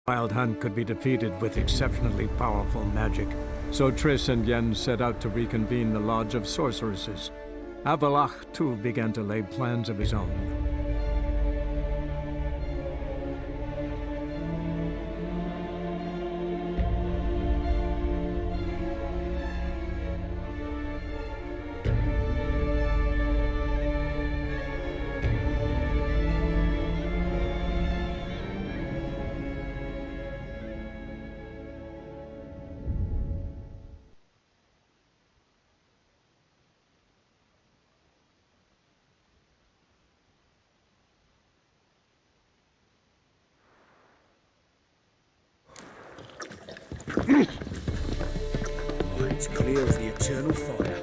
Wild Hunt could be defeated with exceptionally powerful magic, so Triss and Yen set out to reconvene the Lodge of Sorceresses. Avalach, too, began to lay plans of his own. It's clear as the eternal fire.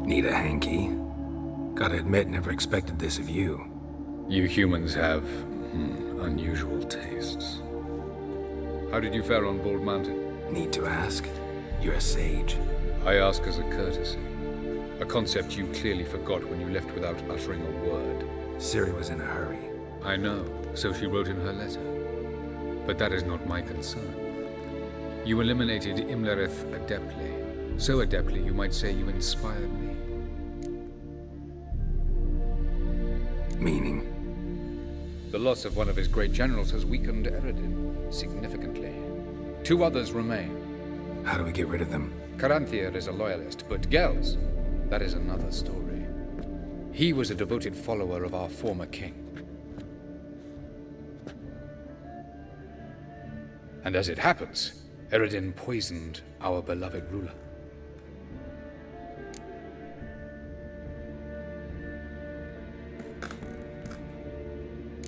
Need a hanky? Gotta admit, never expected this of you. You humans have, unusual tastes. How did you fare on Bald Mountain? Need to ask? You're a sage. I ask as a courtesy. A concept you clearly forgot when you left without uttering a word. Ciri was in a hurry. I know, so she wrote in her letter. But that is not my concern. You eliminated Imlerith adeptly. So adeptly, you might say you inspired me. Meaning? The loss of one of his great generals has weakened Eredin significantly. 2 others remain. How do we get rid of them? Caranthir is a loyalist, but Gels, that is another story. He was a devoted follower of our former king. And as it happens, Eredin poisoned our beloved ruler.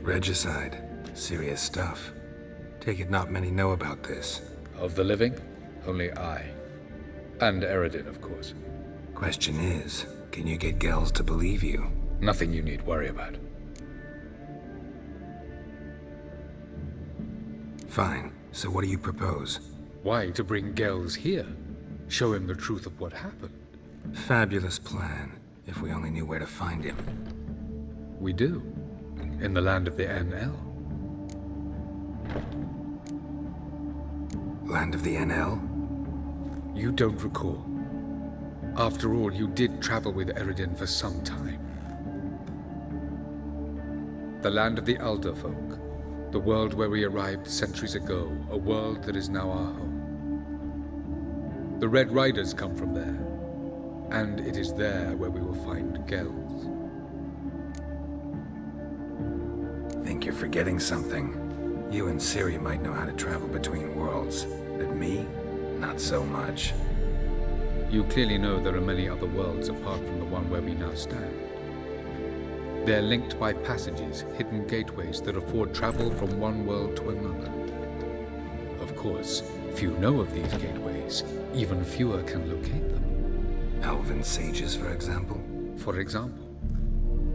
Regicide. Serious stuff. Take it not many know about this. Of the living, only I. And Eredin, of course. Question is, can you get Gels to believe you? Nothing you need worry about. Fine. So what do you propose? Why, to bring Gels here? Show him the truth of what happened. Fabulous plan, if we only knew where to find him. We do. In the land of the NL. Land of the NL? You don't recall. After all, you did travel with Eredin for some time. The land of the Alder folk. The world where we arrived centuries ago. A world that is now our home. The Red Riders come from there. And it is there where we will find Gels. Think you're forgetting something. You and Ciri might know how to travel between worlds, but me, not so much. You clearly know there are many other worlds apart from the one where we now stand. They're linked by passages, hidden gateways that afford travel from one world to another. Of course, few know of these gateways. Even fewer can locate them. Elven sages, for example? For example.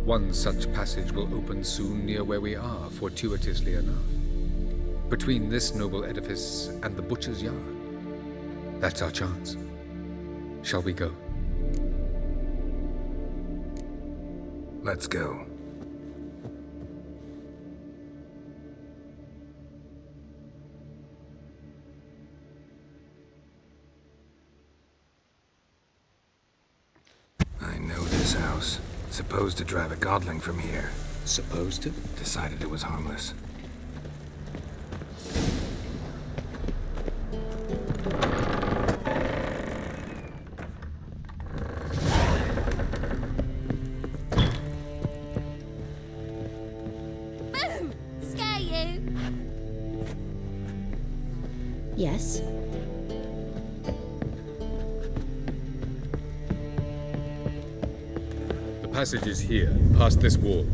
One such passage will open soon near where we are, fortuitously enough. Between this noble edifice and the butcher's yard. That's our chance. Shall we go? Let's go. I know this house. Supposed to drive a godling from here. Supposed to? Decided it was harmless. Boom! Scare you? Yes? The passage is here, past this wall.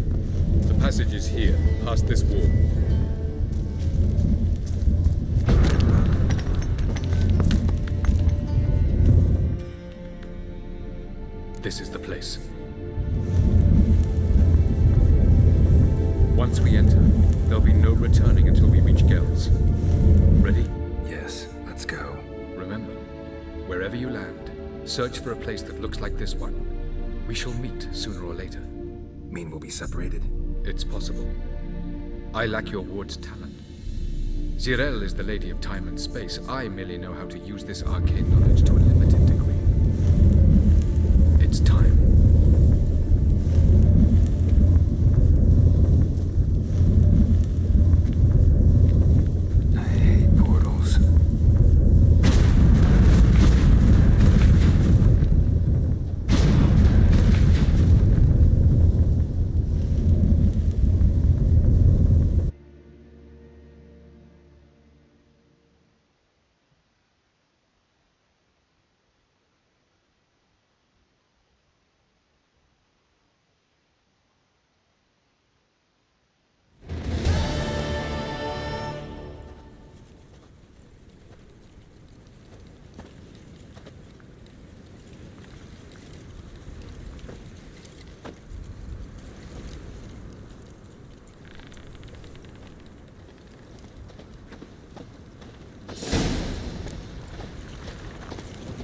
The passage is here, past this wall. This is the place. Once we enter, there'll be no returning until we reach Geralt. Ready? Yes, let's go. Remember, wherever you land, search for a place that looks like this one. We shall meet sooner or later. Mean we'll be separated? It's possible. I lack your ward's talent. Zirel is the lady of time and space. I merely know how to use this arcane knowledge to a limited degree. It's time. I hate portals.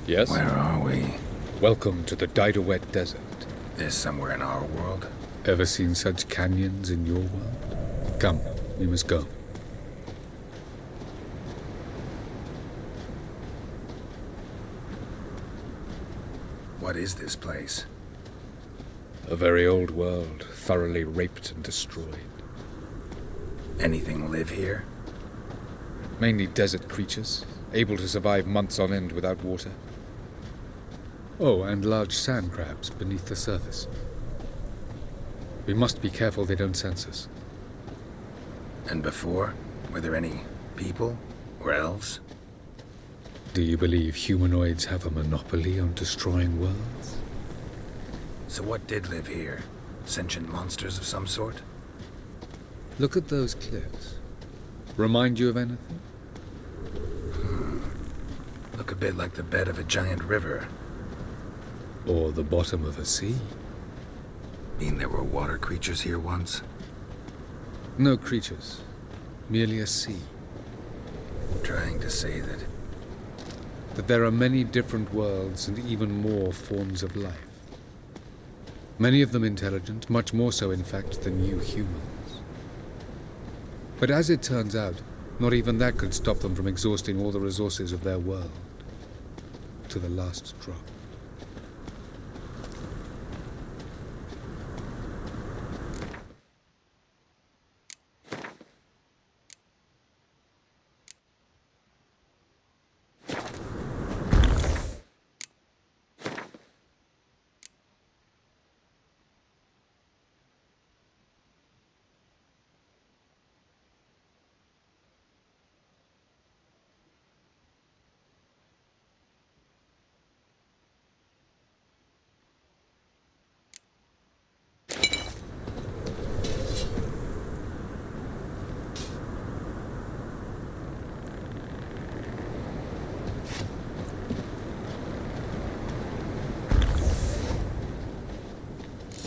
Yes? Where are we? Welcome to the Didowet Desert. This somewhere in our world? Ever seen such canyons in your world? Come, we must go. What is this place? A very old world, thoroughly raped and destroyed. Anything live here? Mainly desert creatures, able to survive months on end without water. Oh, and large sand crabs beneath the surface. We must be careful they don't sense us. And before? Were there any people? Or elves? Do you believe humanoids have a monopoly on destroying worlds? So what did live here? Sentient monsters of some sort? Look at those cliffs. Remind you of anything? Look a bit like the bed of a giant river. Or the bottom of a sea? Mean there were water creatures here once? No creatures. Merely a sea. Trying to say that... That there are many different worlds and even more forms of life. Many of them intelligent, much more so in fact than you humans. But as it turns out, not even that could stop them from exhausting all the resources of their world. To the last drop.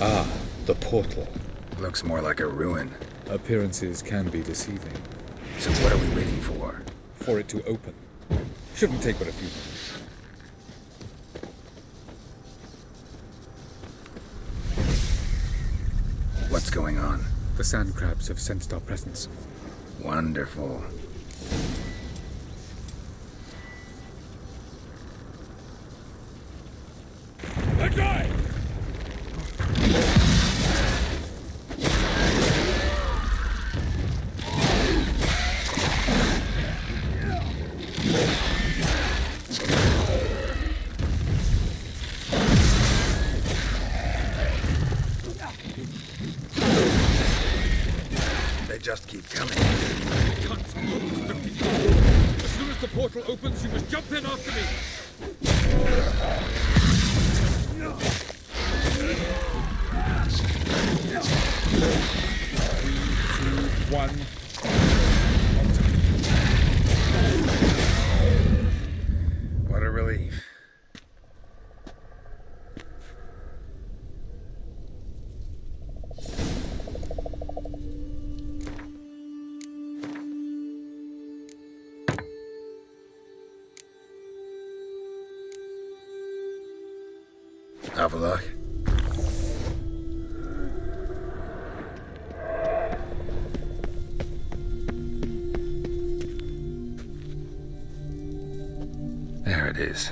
Ah, the portal. Looks more like a ruin. Appearances can be deceiving. So what are we waiting for? For it to open. Shouldn't take but a few minutes. What's going on? The sand crabs have sensed our presence. Wonderful. That guy! They just keep coming. As soon as the portal opens, you must jump in after me. One. What a relief. Have a look. There it is.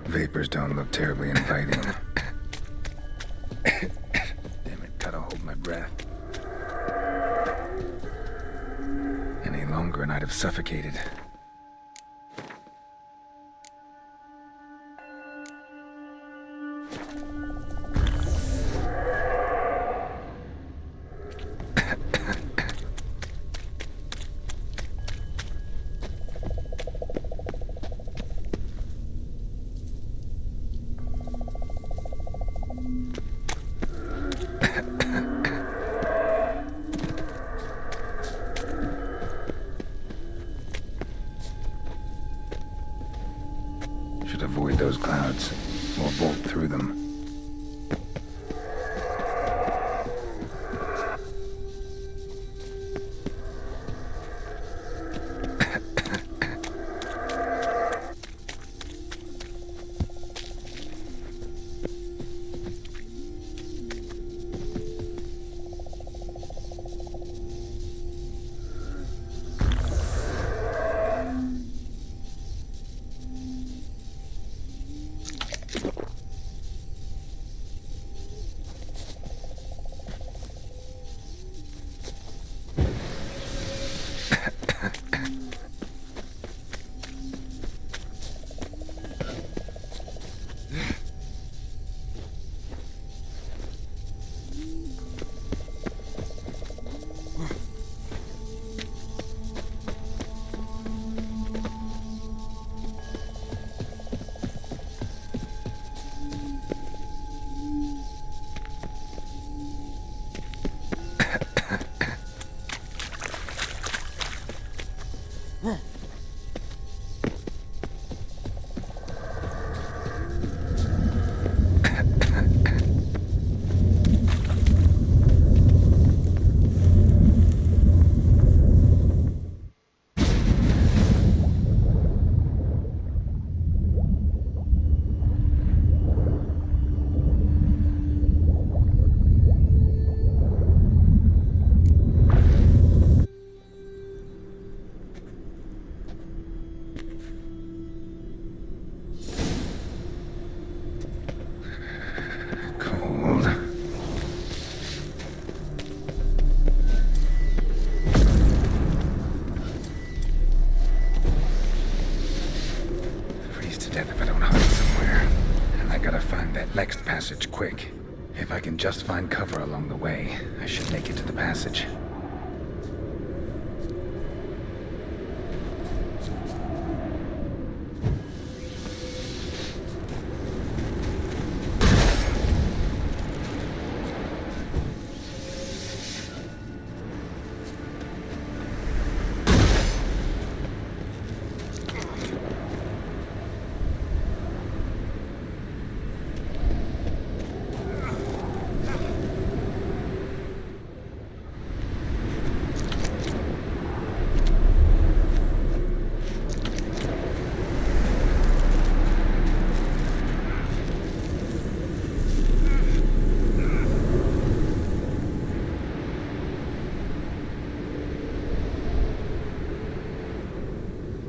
Vapors don't look terribly inviting. Damn it, gotta hold my breath. Any longer and I'd have suffocated. Should avoid those clouds, or bolt through them. Next passage quick. If I can just find cover along the way, I should make it to the passage.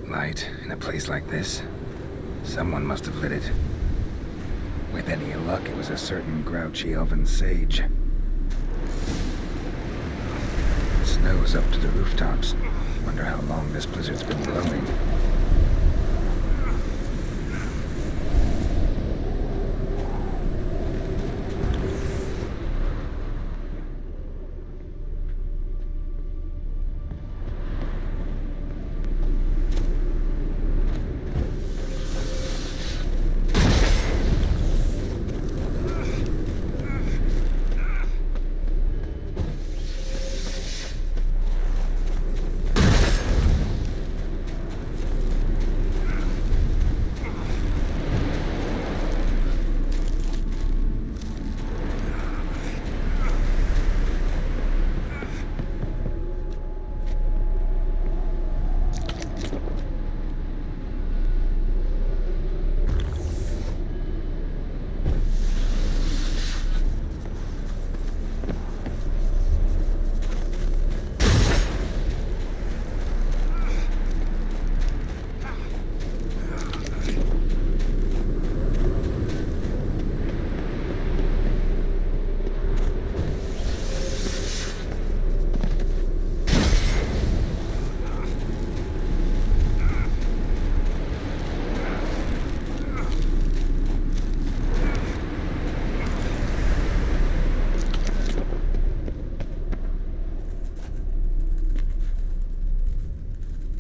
Light in a place like this? Someone must have lit it. With any luck, it was a certain grouchy elven sage. Snow's up to the rooftops. Wonder how long this blizzard's been blowing.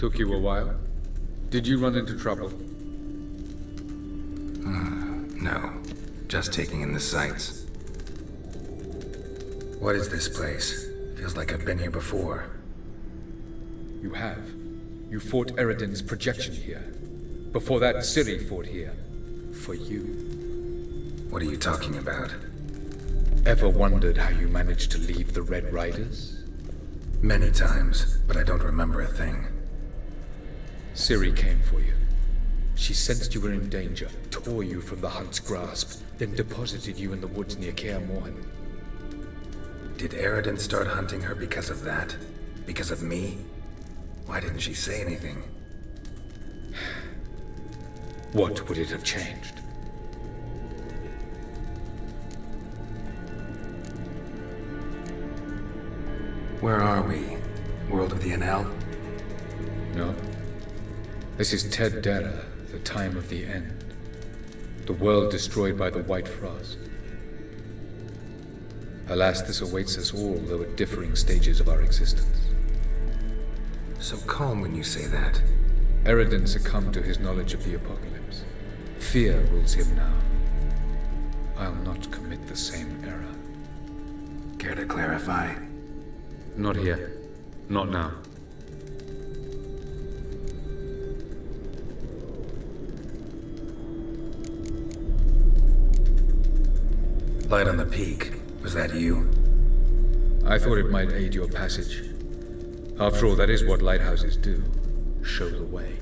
Took you a while? Did you run into trouble? No. Just taking in the sights. What is this place? Feels like I've been here before. You have. You fought Eridan's projection here. Before that, Ciri fought here. For you. What are you talking about? Ever wondered how you managed to leave the Red Riders? Many times, but I don't remember a thing. Ciri came for you. She sensed you were in danger, tore you from the hunt's grasp, then deposited you in the woods near Kaer Morhen. Did Eridan start hunting her because of that? Because of me? Why didn't she say anything? What would it have changed? Where are we? World of the Enel? No. This is Ted Dara, the time of the end. The world destroyed by the White Frost. Alas, this awaits us all, though at differing stages of our existence. So calm when you say that. Eridan succumbed to his knowledge of the apocalypse. Fear rules him now. I'll not commit the same error. Care to clarify? Not here. Not now. Light on the peak. Was that you? I thought it might aid your passage. After all, that is what lighthouses do. Show the way.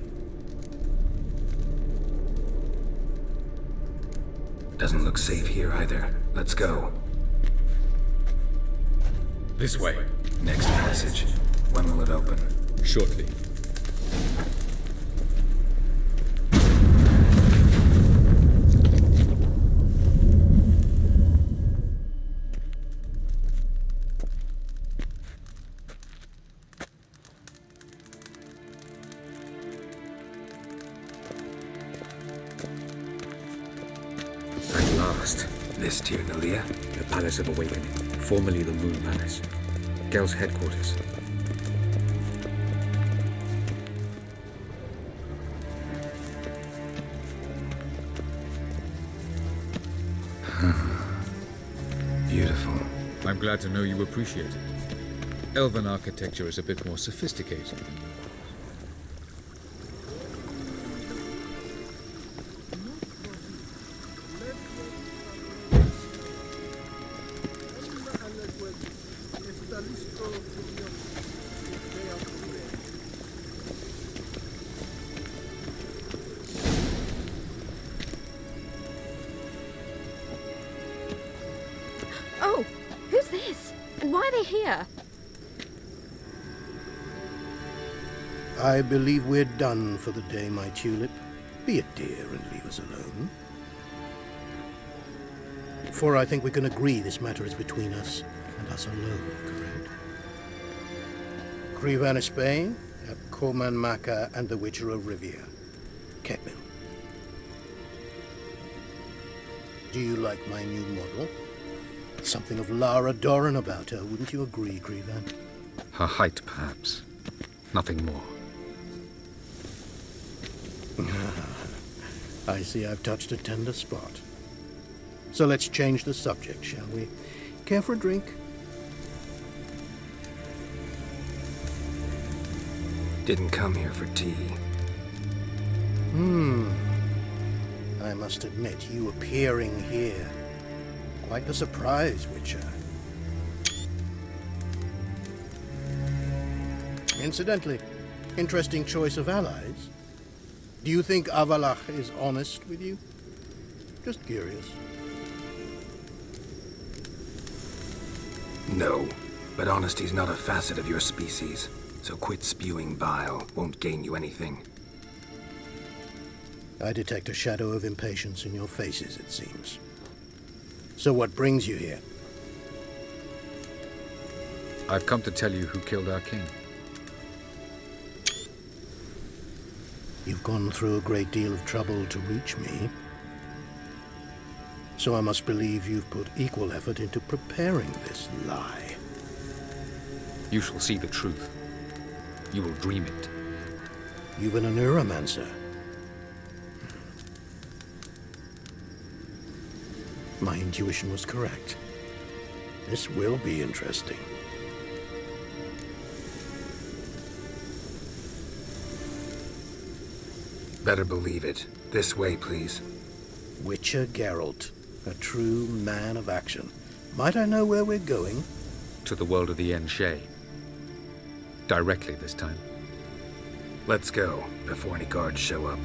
Doesn't look safe here either. Let's go. This way. Next passage. When will it open? Shortly. At last. This Tyr Nalia? The Palace of Awakening, formerly the Moon Palace. Gel's headquarters. Beautiful. I'm glad to know you appreciate it. Elven architecture is a bit more sophisticated. Oh, who's this? And why are they here? I believe we're done for the day, my tulip. Be a dear and leave us alone. For I think we can agree this matter is between us and us alone, correct? Crivan Spain, Coman Maka, and the Witcher of Rivia. Ketmil. Do you like my new model? Something of Lara Doran about her, wouldn't you agree, Crivan? Her height, perhaps. Nothing more. I see I've touched a tender spot. So let's change the subject, shall we? Care for a drink? Didn't come here for tea. I must admit, you appearing here, quite a surprise, Witcher. Incidentally, interesting choice of allies. Do you think Avalach is honest with you? Just curious. No, but honesty's not a facet of your species. So quit spewing bile. Won't gain you anything. I detect a shadow of impatience in your faces, it seems. So what brings you here? I've come to tell you who killed our king. You've gone through a great deal of trouble to reach me. So I must believe you've put equal effort into preparing this lie. You shall see the truth. You will dream it. Even a neuromancer. My intuition was correct. This will be interesting. Better believe it. This way, please. Witcher Geralt, a true man of action. Might I know where we're going? To the world of the Enshe. Directly this time. Let's go, before any guards show up.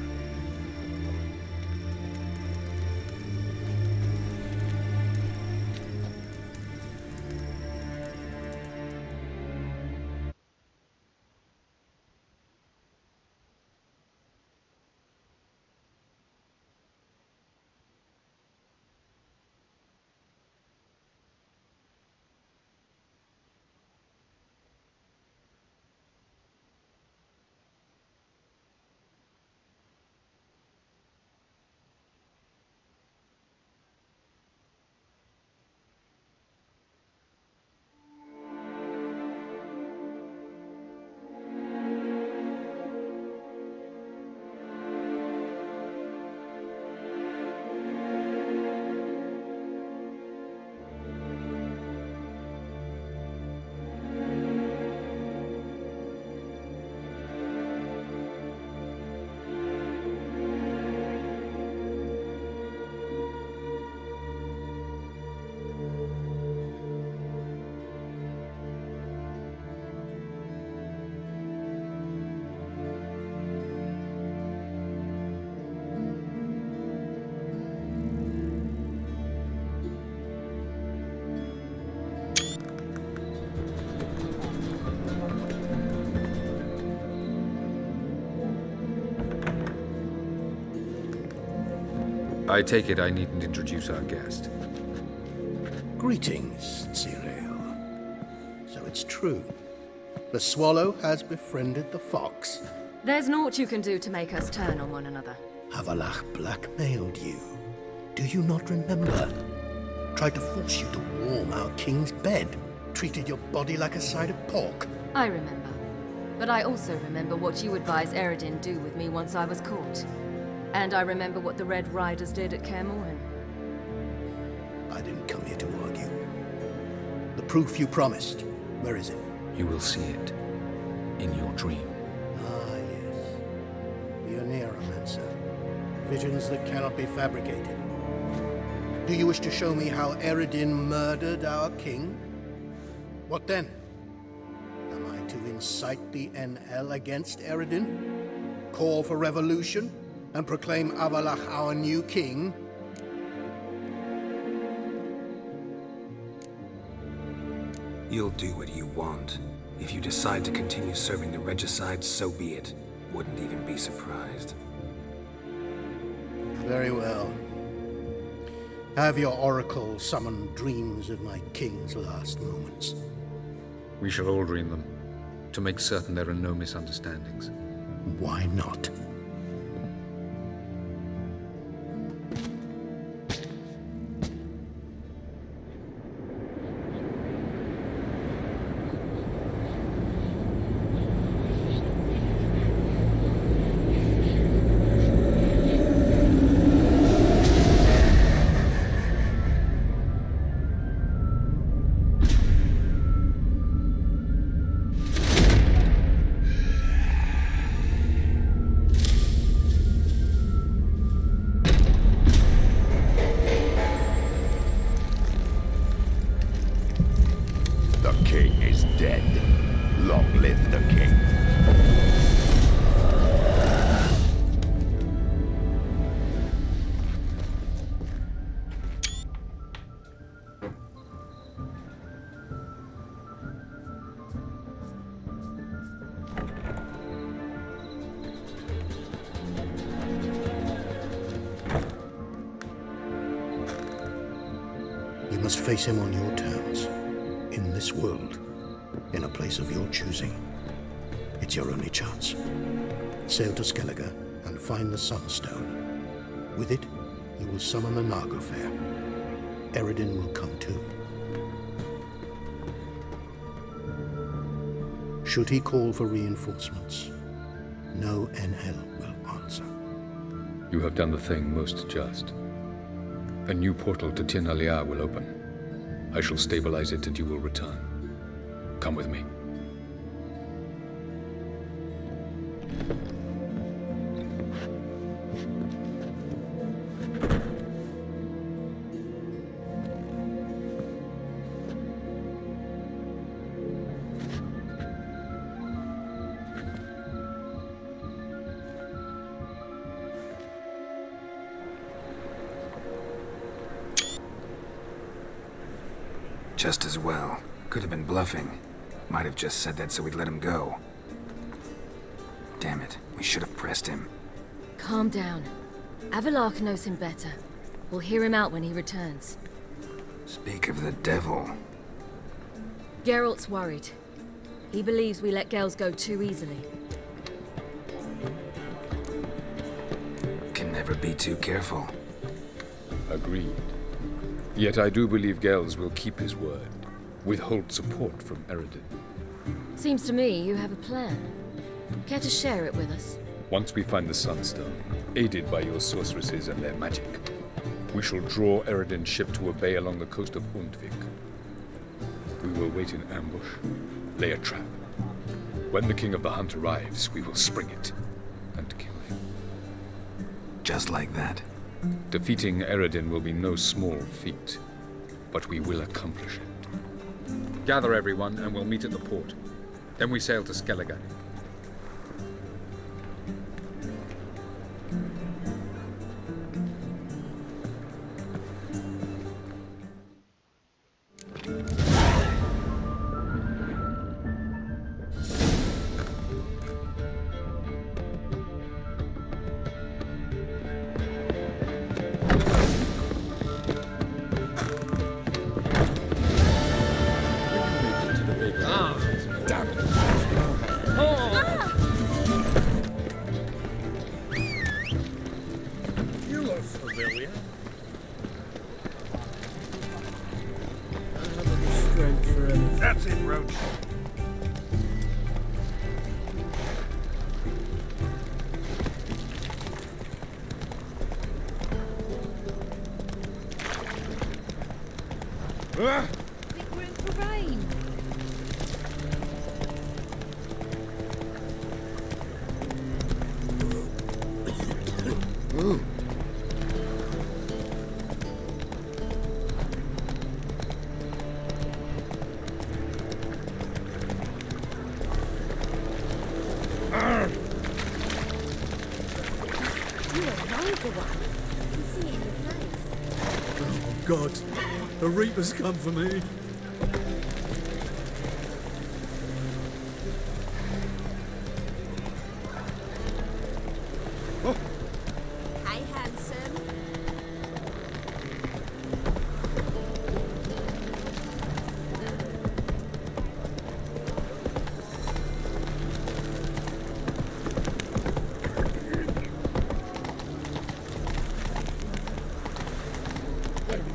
I take it I needn't introduce our guest. Greetings, Ciri. So it's true. The swallow has befriended the fox. There's naught you can do to make us turn on one another. Avalach blackmailed you. Do you not remember? Tried to force you to warm our king's bed. Treated your body like a side of pork. I remember. But I also remember what you advised Eredin do with me once I was caught. And I remember what the Red Riders did at Kaer Morhen. I didn't come here to argue. The proof you promised, where is it? You will see it in your dream. Ah, yes. The Neuromancer. Visions that cannot be fabricated. Do you wish to show me how Eredin murdered our king? What then? Am I to incite the NL against Eredin? Call for revolution? And proclaim Avalach our new king? You'll do what you want. If you decide to continue serving the regicide, so be it. Wouldn't even be surprised. Very well. Have your oracle summon dreams of my king's last moments. We shall all dream them, to make certain there are no misunderstandings. Why not? You must face him on your terms. In this world. In a place of your choosing. It's your only chance. Sail to Skellige and find the Sunstone. With it, you will summon the Naga Fair. Eredin will come too. Should he call for reinforcements, no NL will answer. You have done the thing most just. A new portal to Tinalia will open. I shall stabilize it and you will return. Come with me. Just as well. Could have been bluffing. Might have just said that so we'd let him go. Damn it, we should have pressed him. Calm down. Avallac'h knows him better. We'll hear him out when he returns. Speak of the devil. Geralt's worried. He believes we let girls go too easily. Can never be too careful. Agreed. Yet I do believe Gels will keep his word. Withhold support from Eredin. Seems to me you have a plan. Care to share it with us? Once we find the Sunstone, aided by your sorceresses and their magic, we shall draw Eredin's ship to a bay along the coast of Undvik. We will wait in ambush, lay a trap. When the King of the Hunt arrives, we will spring it and kill him. Just like that. Defeating Eredin will be no small feat, but we will accomplish it. Gather everyone and we'll meet at the port. Then we sail to Skellige. That's it, Roach. We're in for rain. Ooh. Oh, God. The Reaper's come for me. Hi, handsome.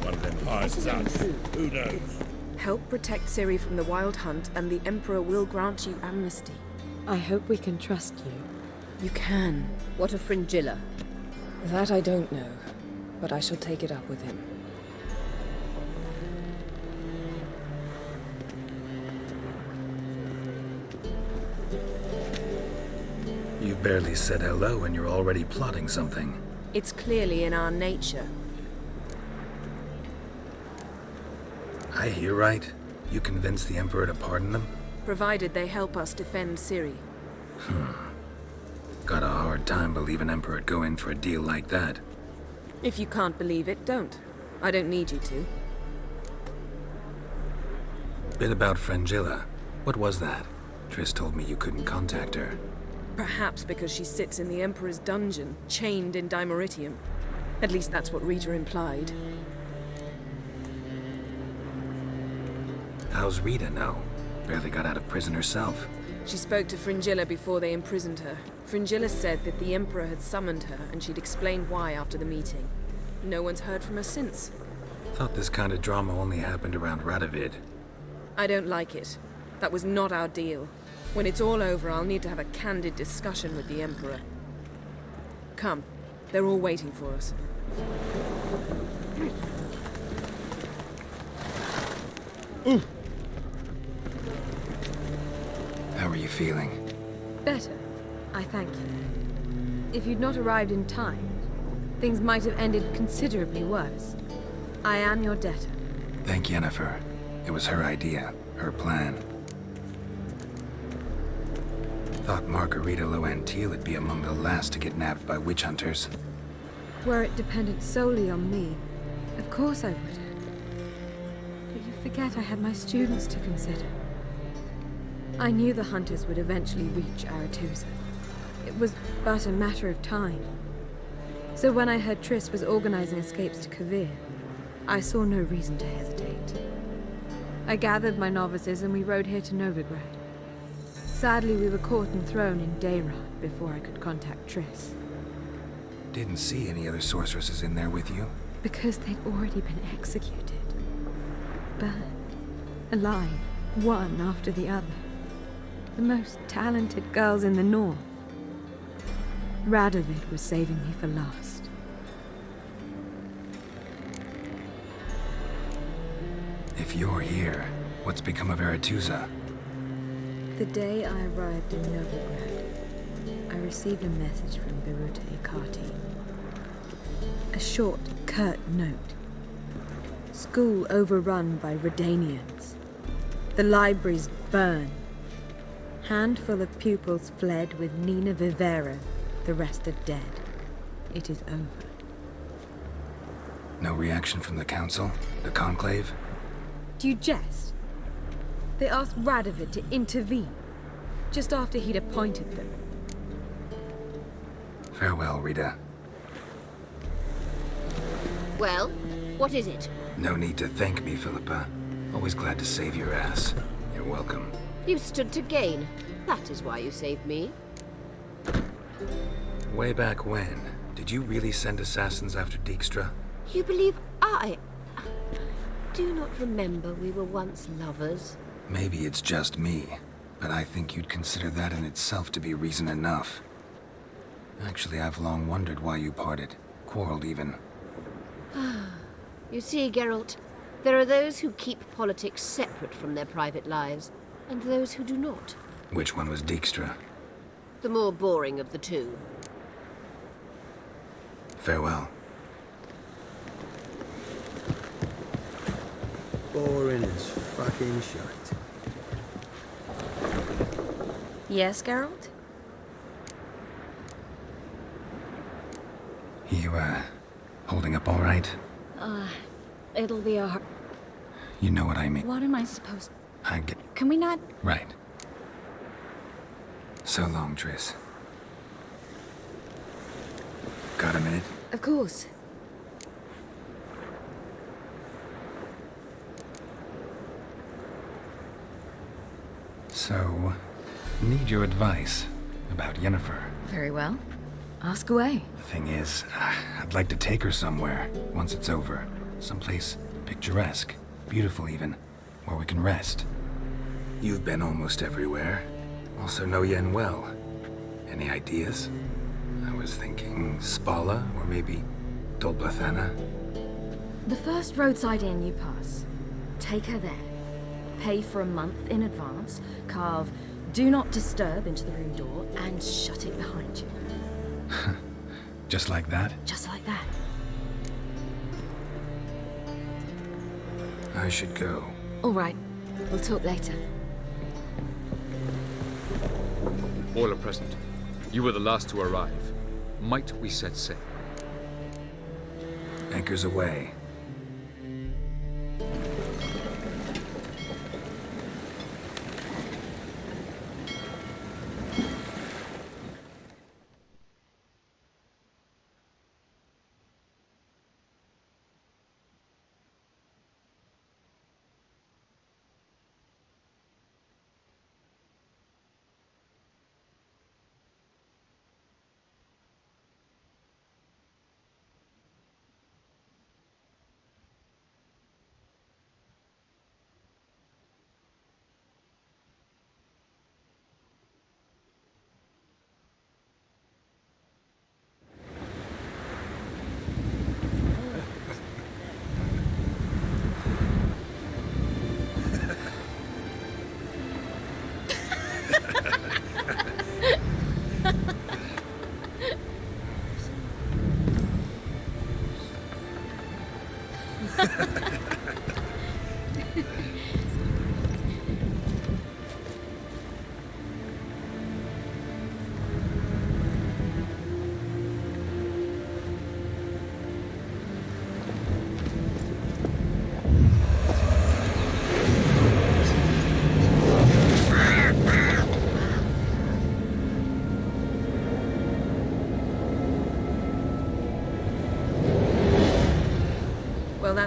One of them hires us. Who knows? Help protect Ciri from the Wild Hunt, and the Emperor will grant you amnesty. I hope we can trust you. You can. What of Fringilla? That I don't know, but I shall take it up with him. You've barely said hello and you're already plotting something. It's clearly in our nature. I hear right? You convinced the Emperor to pardon them? Provided they help us defend Ciri. Got a hard time believing Emperor'd go in for a deal like that. If you can't believe it, don't. I don't need you to. Bit about Fringilla. What was that? Triss told me you couldn't contact her. Perhaps because she sits in the Emperor's dungeon, chained in Dimeritium. At least that's what Rita implied. How's Rita know? Barely got out of prison herself. She spoke to Fringilla before they imprisoned her. Fringilla said that the Emperor had summoned her, and she'd explained why after the meeting. No one's heard from her since. Thought this kind of drama only happened around Radovid. I don't like it. That was not our deal. When it's all over, I'll need to have a candid discussion with the Emperor. Come, they're all waiting for us. How are you feeling? Better, I thank you. If you'd not arrived in time, things might have ended considerably worse. I am your debtor. Thank Yennefer. It was her idea, her plan. Thought Margarita Loantil would be among the last to get nabbed by witch hunters. Were it dependent solely on me, of course I would have. But you forget I had my students to consider. I knew the hunters would eventually reach Aretusa. It was but a matter of time. So when I heard Triss was organizing escapes to Kovir, I saw no reason to hesitate. I gathered my novices and we rode here to Novigrado. Sadly, we were caught and thrown in Dayrod before I could contact Triss. Didn't see any other sorceresses in there with you? Because they'd already been executed. Burned. Alive. One after the other. The most talented girls in the North. Radovid was saving me for last. If you're here, what's become of Aretusa? The day I arrived in Novigrad, I received a message from Biruta Ikati. A short, curt note. School overrun by Redanians. The libraries burned. Handful of pupils fled with Nina Vivera. The rest are dead. It is over. No reaction from the council? The conclave? Do you jest? They asked Radovid to intervene, just after he'd appointed them. Farewell, Rita. Well, what is it? No need to thank me, Philippa. Always glad to save your ass. You're welcome. You stood to gain. That is why you saved me. Way back when, did you really send assassins after Dijkstra? You believe I do not remember we were once lovers? Maybe it's just me, but I think you'd consider that in itself to be reason enough. Actually, I've long wondered why you parted. Quarreled even. You see, Geralt, there are those who keep politics separate from their private lives, and those who do not. Which one was Dijkstra? The more boring of the two. Farewell. Boring as fucking shite. Yes, Geralt? You, holding up all right? It'll be a... You know what I mean. What am I supposed... I get... Can we not... Right. So long, Triss. Got a minute? Of course. So, need your advice about Yennefer. Very well. Ask away. The thing is, I'd like to take her somewhere, once it's over. Someplace picturesque, beautiful even, where we can rest. You've been almost everywhere. Also know Yen well. Any ideas? I was thinking Spala, or maybe Dolblathana. The first roadside inn you pass. Take her there. Pay for a month in advance, carve "Do Not Disturb" into the room door, and shut it behind you. Just like that? Just like that. I should go. All right. We'll talk later. All are present. You were the last to arrive. Might we set sail? Anchors away.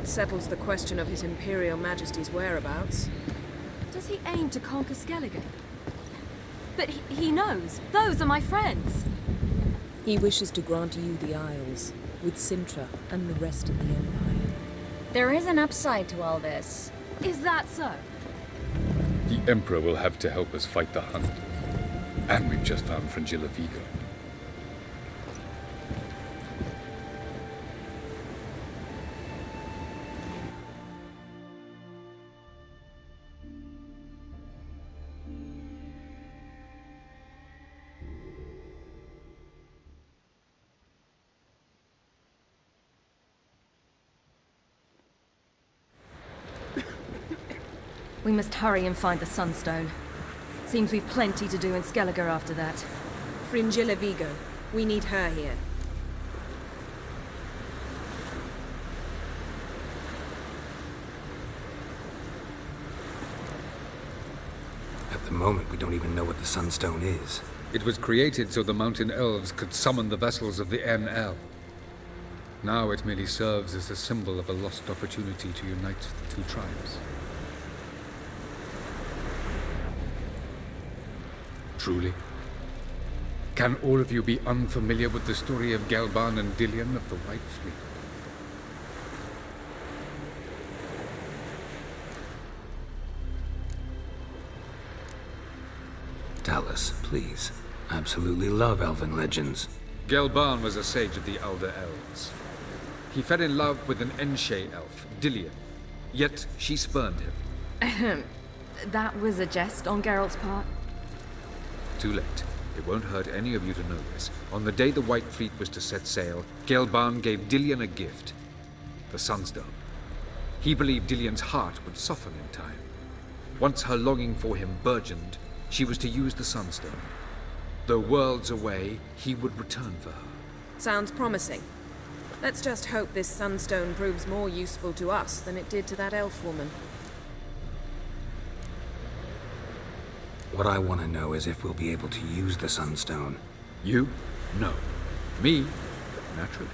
That settles the question of His Imperial Majesty's whereabouts. Does he aim to conquer Skellige? But he knows. Those are my friends. He wishes to grant you the Isles, with Sintra and the rest of the Empire. There is an upside to all this. Is that so? The Emperor will have to help us fight the Hunt. And we've just found Fringilla Vigo. We must hurry and find the Sunstone. Seems we've plenty to do in Skellige after that. Fringilla Vigo. We need her here. At the moment, we don't even know what the Sunstone is. It was created so the mountain elves could summon the vessels of the NL. Now it merely serves as a symbol of a lost opportunity to unite the two tribes. Truly? Can all of you be unfamiliar with the story of Galban and Dillion of the White Fleet? Tell us, please. I absolutely love elven legends. Galban was a sage of the Elder Elves. He fell in love with an Enshe elf, Dillion, yet she spurned him. Ahem. That was a jest on Geralt's part? Too late. It won't hurt any of you to know this. On the day the White Fleet was to set sail, Galban gave Dillion a gift. The Sunstone. He believed Dillion's heart would soften in time. Once her longing for him burgeoned, she was to use the Sunstone. Though worlds away, he would return for her. Sounds promising. Let's just hope this Sunstone proves more useful to us than it did to that elf woman. What I want to know is if we'll be able to use the Sunstone. You? No. Me? Naturally.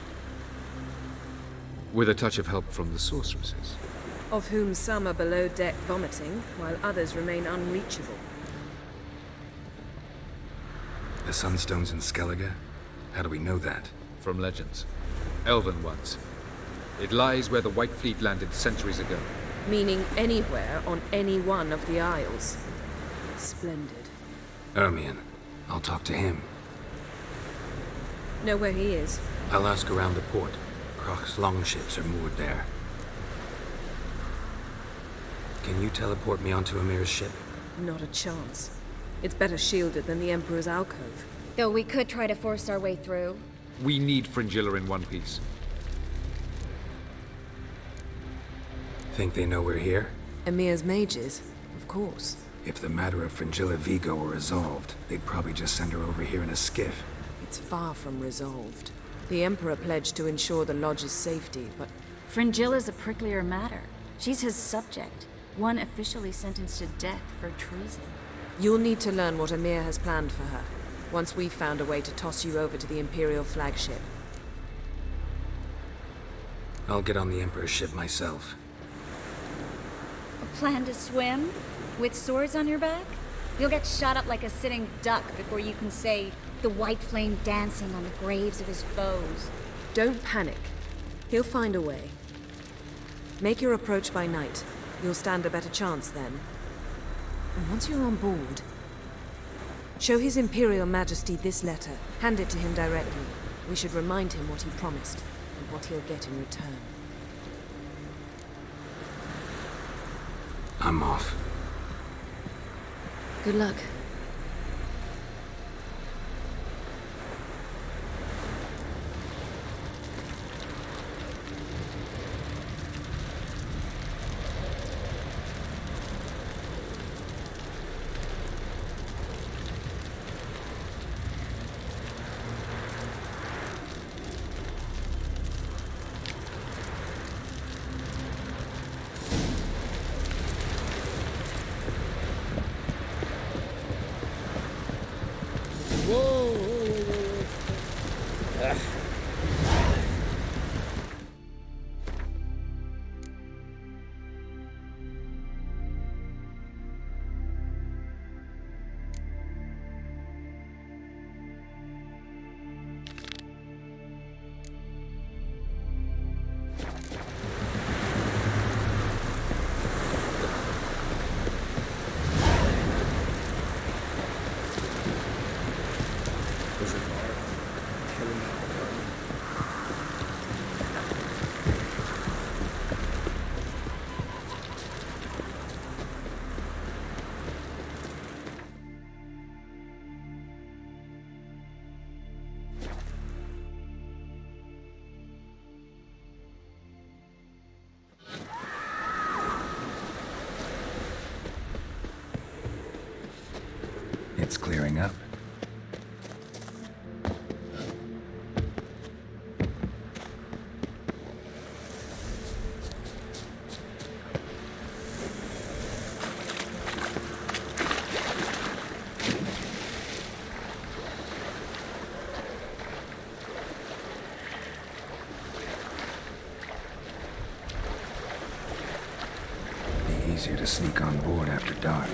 With a touch of help from the sorceresses. Of whom some are below deck vomiting, while others remain unreachable. The Sunstone's in Skellige? How do we know that? From legends. Elven ones. It lies where the White Fleet landed centuries ago. Meaning anywhere on any one of the Isles. Splendid. Ermion. I'll talk to him. Know where he is? I'll ask around the port. Krach's longships are moored there. Can you teleport me onto Amir's ship? Not a chance. It's better shielded than the Emperor's alcove. Though we could try to force our way through. We need Fringilla in one piece. Think they know we're here? Emir's mages, of course. If the matter of Fringilla Vigo were resolved, they'd probably just send her over here in a skiff. It's far from resolved. The Emperor pledged to ensure the Lodge's safety, but... Fringilla's a pricklier matter. She's his subject, one officially sentenced to death for treason. You'll need to learn what Emir has planned for her, once we've found a way to toss you over to the Imperial flagship. I'll get on the Emperor's ship myself. A plan to swim? With swords on your back? You'll get shot up like a sitting duck before you can say the white flame dancing on the graves of his foes. Don't panic. He'll find a way. Make your approach by night. You'll stand a better chance then. And once you're on board, show His Imperial Majesty this letter. Hand it to him directly. We should remind him what he promised, and what he'll get in return. I'm off. Good luck. It's clearing up. Easier to sneak on board after dark.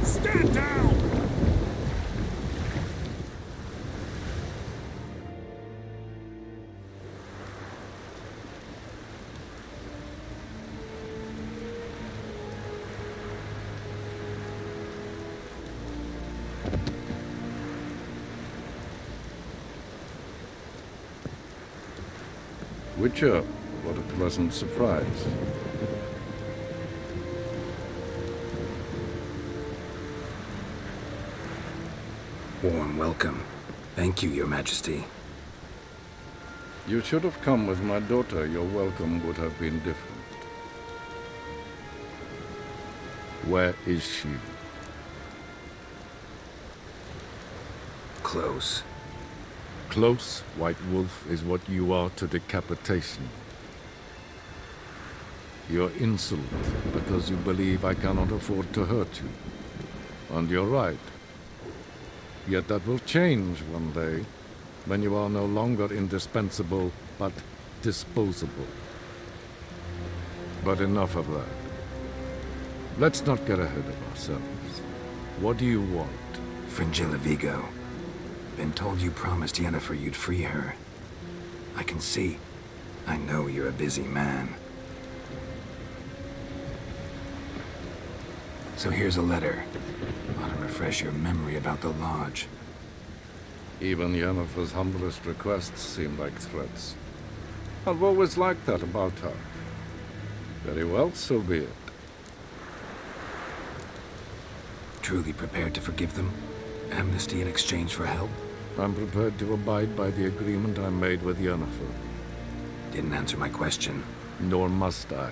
Stand down! Witcher, what a pleasant surprise. Warm welcome. Thank you, Your Majesty. You should have come with my daughter. Your welcome would have been different. Where is she? Close. Close, White Wolf, is what you are to decapitation. You're insolent because you believe I cannot afford to hurt you. And you're right. Yet that will change one day, when you are no longer indispensable, but disposable. But enough of that. Let's not get ahead of ourselves. What do you want? Fringilla Vigo. Been told you promised Yennefer you'd free her. I can see. I know you're a busy man. So here's a letter. Ought to refresh your memory about the Lodge. Even Yennefer's humblest requests seem like threats. I've always liked that about her. Very well, so be it. truly prepared to forgive them? Amnesty in exchange for help? I'm prepared to abide by the agreement I made with Yennefer. Didn't answer my question. Nor must I.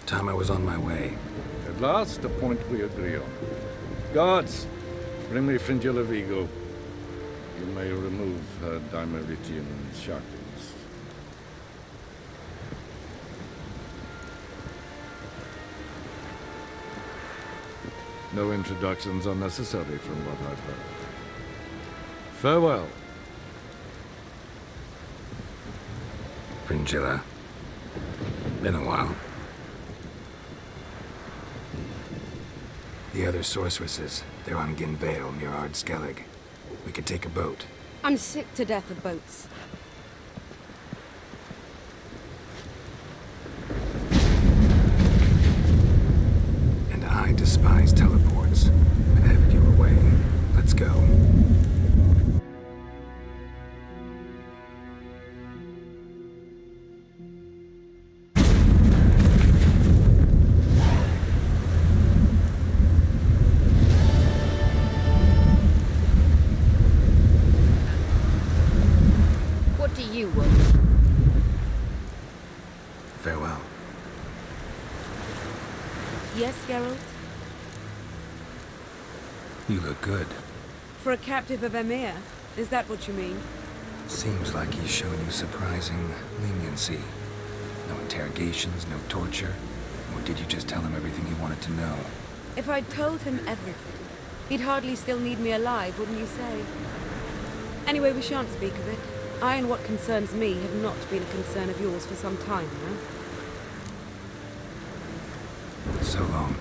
Time I was on my way. At last, a point we agree on. Guards, bring me Fringilla Vigo. You may remove her Dimeritian shackles. No introductions are necessary from what I've heard. Farewell. Fringilla. Been a while. The other sorceresses, they're on Ginvale near Ard Skellige. We could take a boat. I'm sick to death of boats. And I despise teleports. I'd have it your way. Let's go. You will. Farewell. Yes, Geralt? You look good. For a captive of Emir, is that what you mean? Seems like he's shown you surprising leniency. No interrogations, no torture. Or did you just tell him everything he wanted to know? If I'd told him everything, he'd hardly still need me alive, wouldn't you say? Anyway, we shan't speak of it. I and what concerns me have not been a concern of yours for some time now. So long.